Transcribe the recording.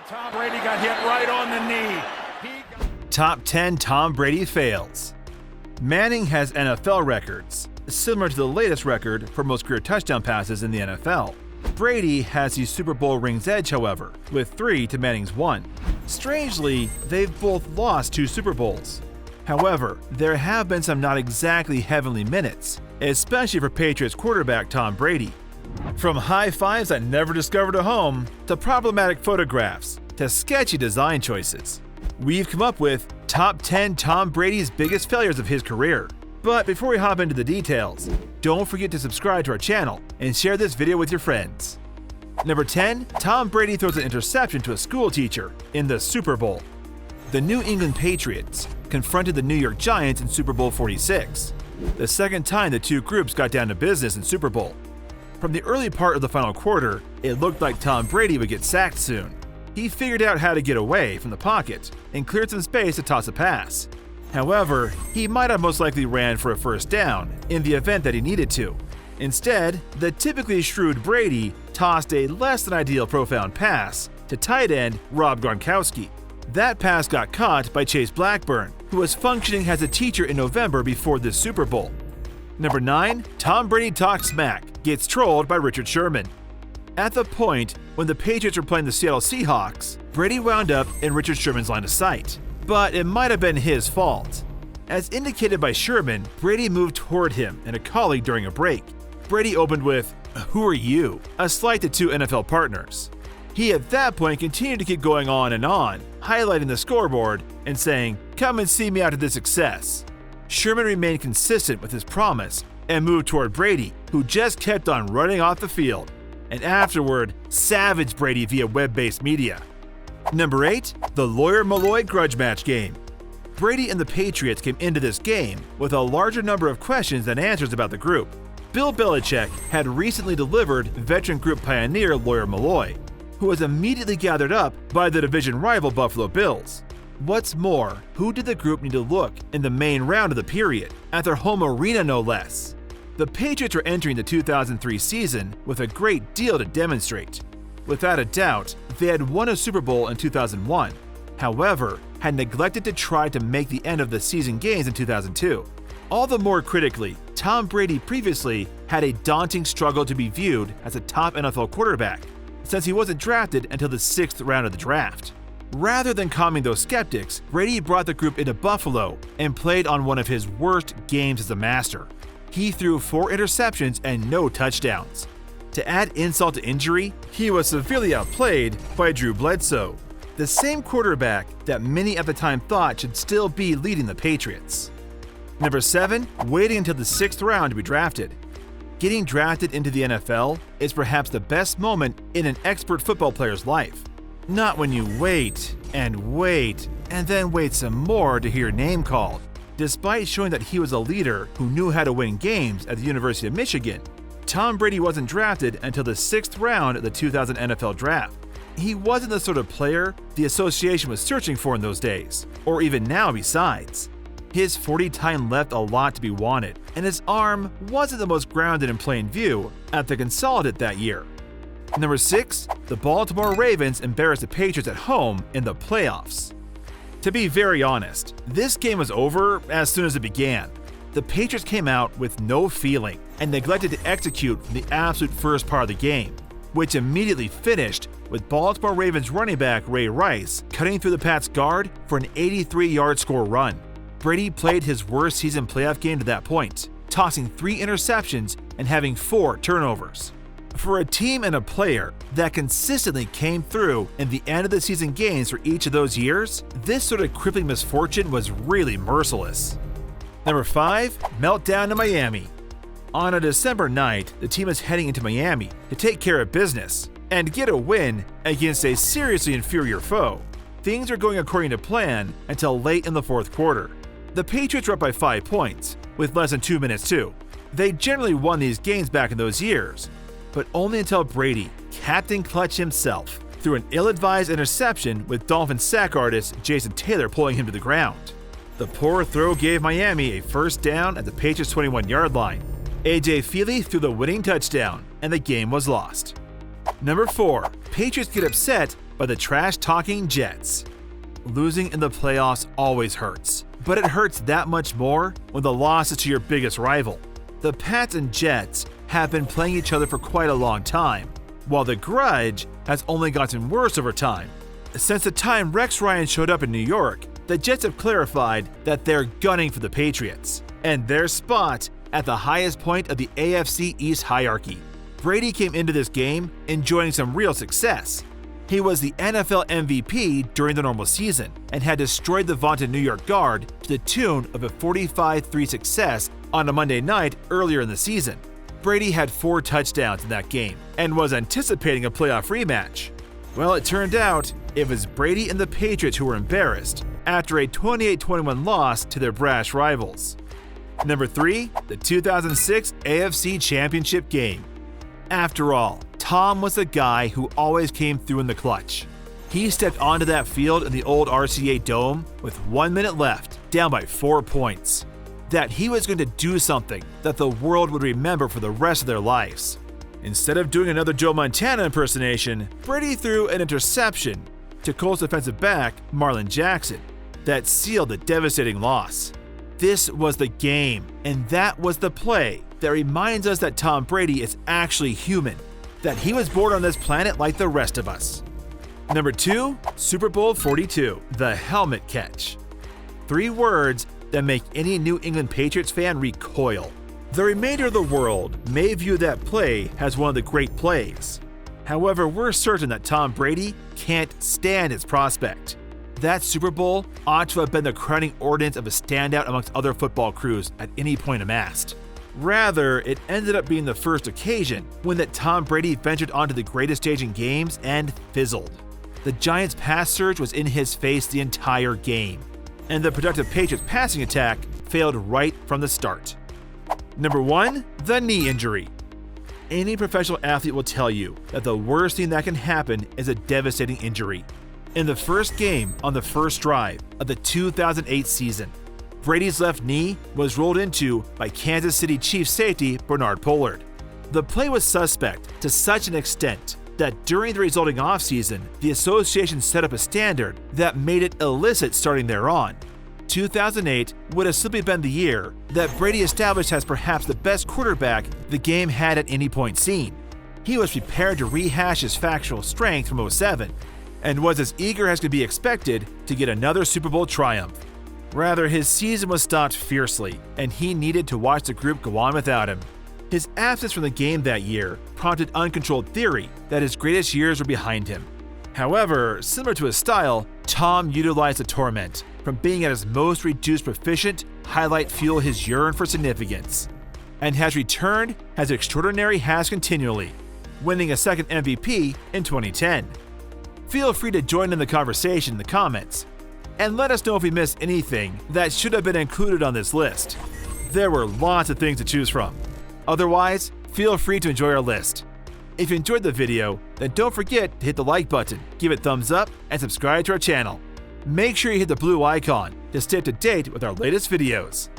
Tom Brady got hit right on the knee. Top 10 Tom Brady Fails. Manning has NFL records, similar to the latest record for most career touchdown passes in the NFL. Brady has the Super Bowl rings edge, however, with 3 to Manning's 1. Strangely, they've both lost 2 Super Bowls. However, there have been some not exactly heavenly minutes, especially for Patriots quarterback Tom Brady. From high fives that never discovered a home, to problematic photographs, to sketchy design choices, we've come up with Top 10 Tom Brady's biggest failures of his career. But before we hop into the details, don't forget to subscribe to our channel and share this video with your friends. Number 10, Tom Brady throws an interception to a school teacher in the Super Bowl. The New England Patriots confronted the New York Giants in Super Bowl 46, the second time the two groups got down to business in Super Bowl. From the early part of the final quarter, it looked like Tom Brady would get sacked soon. He figured out how to get away from the pocket and cleared some space to toss a pass. However, he might have most likely ran for a first down in the event that he needed to. Instead, the typically shrewd Brady tossed a less than ideal profound pass to tight end Rob Gronkowski. That pass got caught by Chase Blackburn, who was functioning as a teacher in November before this Super Bowl. Number 9, Tom Brady talks smack, gets trolled by Richard Sherman. At the point when the Patriots were playing the Seattle Seahawks, Brady wound up in Richard Sherman's line of sight. But it might have been his fault. As indicated by Sherman, Brady moved toward him and a colleague during a break. Brady opened with, "Who are you?" a slight to 2 NFL partners. He at that point continued to keep going on, highlighting the scoreboard and saying, "Come and see me after this success." Sherman remained consistent with his promise and moved toward Brady, who just kept on running off the field, and afterward savaged Brady via web-based media. Number 8, the Lawyer Malloy grudge match game. Brady and the Patriots came into this game with a larger number of questions than answers about the group. Bill Belichick had recently delivered veteran group pioneer Lawyer Malloy, who was immediately gathered up by the division rival Buffalo Bills. What's more, who did the group need to look in the main round of the period, at their home arena no less? The Patriots were entering the 2003 season with a great deal to demonstrate. Without a doubt, they had won a Super Bowl in 2001, however, had neglected to try to make the end of the season games in 2002. All the more critically, Tom Brady previously had a daunting struggle to be viewed as a top NFL quarterback, since he wasn't drafted until the 6th round of the draft. Rather than calming those skeptics, Brady brought the group into Buffalo and played on one of his worst games as a master. He threw 4 interceptions and no touchdowns. To add insult to injury, he was severely outplayed by Drew Bledsoe, the same quarterback that many at the time thought should still be leading the Patriots. Number 7, waiting until the 6th round to be drafted. Getting drafted into the NFL is perhaps the best moment in an expert football player's life. Not when you wait, and then wait some more to hear your name called. Despite showing that he was a leader who knew how to win games at the University of Michigan, Tom Brady wasn't drafted until the 6th round of the 2000 NFL Draft. He wasn't the sort of player the association was searching for in those days, or even now besides. His 40 time left a lot to be wanted, and his arm wasn't the most grounded in plain view at the Consolidate that year. Number 6, the Baltimore Ravens embarrassed the Patriots at home in the playoffs. To be very honest, this game was over as soon as it began. The Patriots came out with no feeling and neglected to execute from the absolute first part of the game, which immediately finished with Baltimore Ravens running back Ray Rice cutting through the Pats' guard for an 83-yard score run. Brady played his worst season playoff game to that point, tossing 3 interceptions and having 4 turnovers. For a team and a player that consistently came through in the end of the season games for each of those years, this sort of crippling misfortune was really merciless. Number 5, meltdown in Miami. On a December night, the team is heading into Miami to take care of business and get a win against a seriously inferior foe. Things are going according to plan until late in the 4th quarter. The Patriots were up by 5 points, with less than 2 minutes too. They generally won these games back in those years, but only until Brady, Captain Clutch himself, threw an ill-advised interception with Dolphins sack artist Jason Taylor pulling him to the ground. The poor throw gave Miami a first down at the Patriots' 21-yard line. A.J. Feely threw the winning touchdown, and the game was lost. Number 4, Patriots get upset by the trash-talking Jets. Losing in the playoffs always hurts, but it hurts that much more when the loss is to your biggest rival. The Pats and Jets have been playing each other for quite a long time, while the grudge has only gotten worse over time. Since the time Rex Ryan showed up in New York, the Jets have clarified that they're gunning for the Patriots and their spot at the highest point of the AFC East hierarchy. Brady came into this game enjoying some real success. He was the NFL MVP during the normal season and had destroyed the vaunted New York Guard to the tune of a 45-3 success on a Monday night earlier in the season. Brady had 4 touchdowns in that game and was anticipating a playoff rematch. Well, it turned out it was Brady and the Patriots who were embarrassed after a 28-21 loss to their brash rivals. Number 3, the 2006 AFC Championship game. After all, Tom was the guy who always came through in the clutch. He stepped onto that field in the old RCA Dome with 1 minute left, down by 4 points. That he was going to do something that the world would remember for the rest of their lives. Instead of doing another Joe Montana impersonation, Brady threw an interception to Colts defensive back Marlon Jackson that sealed the devastating loss. This was the game, and that was the play that reminds us that Tom Brady is actually human, that he was born on this planet like the rest of us. Number 2, Super Bowl 42, the helmet catch. 3 words that make any New England Patriots fan recoil. The remainder of the world may view that play as one of the great plays. However, we're certain that Tom Brady can't stand his prospect. That Super Bowl ought to have been the crowning ordinance of a standout amongst other football crews at any point amassed. Rather, it ended up being the first occasion when that Tom Brady ventured onto the greatest stage in games and fizzled. The Giants' pass surge was in his face the entire game, and the productive Patriots passing attack failed right from the start. Number 1, the knee injury. Any professional athlete will tell you that the worst thing that can happen is a devastating injury. In the first game on the first drive of the 2008 season, Brady's left knee was rolled into by Kansas City Chiefs safety Bernard Pollard. The play was suspect to such an extent that during the resulting offseason, the association set up a standard that made it illicit starting thereon. 2008 would have simply been the year that Brady established as perhaps the best quarterback the game had at any point seen. He was prepared to rehash his factual strength from 2007 and was as eager as could be expected to get another Super Bowl triumph. Rather, his season was stopped fiercely, and he needed to watch the group go on without him. His absence from the game that year prompted uncontrolled theory that his greatest years were behind him. However, similar to his style, Tom utilized the torment from being at his most reduced proficient highlight fuel his yearn for significance, and has returned as extraordinary has continually, winning a second MVP in 2010. Feel free to join in the conversation in the comments, and let us know if we missed anything that should have been included on this list. There were lots of things to choose from. Otherwise, feel free to enjoy our list. If you enjoyed the video, then don't forget to hit the like button, give it a thumbs up, and subscribe to our channel. Make sure you hit the blue icon to stay up to date with our latest videos.